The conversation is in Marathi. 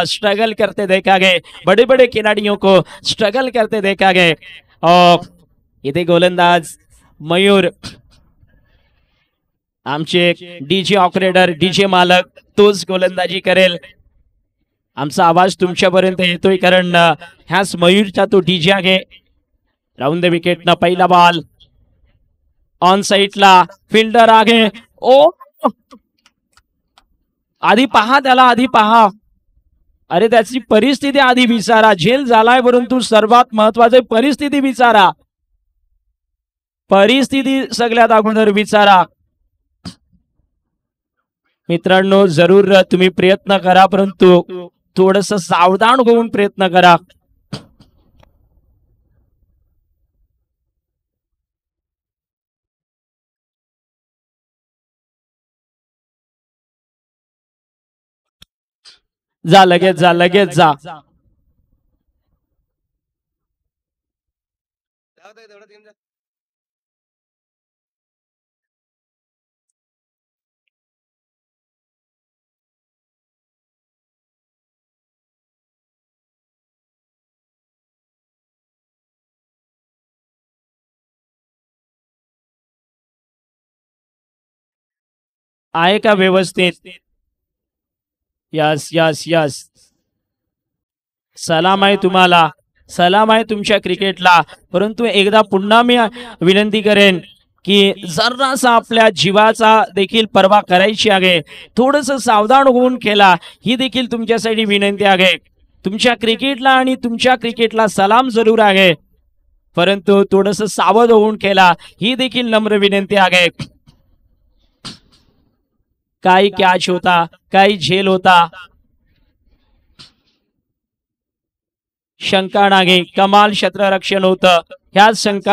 स्ट्रगल करते देखा गए, बड़े बड़े खिलाड़ियों को स्ट्रगल करते देखा गए। और इथे गोलंदाज मयूर, आमचे डीजे ऑपरेटर, डीजे मालक तोच गोलंदाजी करेल। आमचा आवाज तुमच्यापर्यंत येतोय कारण ह्याच मयूरचा तो डीजे आहे। राऊंड द विकेट ना पहिला बॉल ऑन साइडला, फिल्डर आहे। ओ आधी पहा त्याला, आधी पहा, अरे त्याची परिस्थिती आधी विचारा। झेल झालाय परंतु सर्वात महत्वाचे परिस्थिती विचारा, परिस्थिती सगळ्यात अगोदर विचारा। मित्रांनो जरूर तुम्ही प्रयत्न करा परंतु थोडस सावधान होऊन प्रयत्न करा। जा लगेच जा, लगेच जा। आहे का व्यवस्थित? यस यस यस, सलाम आहे तुम्हाला, सलाम आहे तुमच्या क्रिकेटला। परंतु एकदा पुन्हा मी विनंती करेन की जरासा आपल्या जीवाचा देखील पर्वा करायची आहे, थोडस सावधान होऊन खेळा, ही देखील तुमच्यासाठी विनंती आहे। तुमच्या क्रिकेटला आणि तुमच्या क्रिकेटला सलाम जरूर आहे परंतु थोडस सावध होऊन खेळा, ही देखील नम्र विनंती आहे। काही कॅच होता, काही झेल होता, शंका नाही, कमाल क्षेत्ररक्षण होतं, ह्याच शंका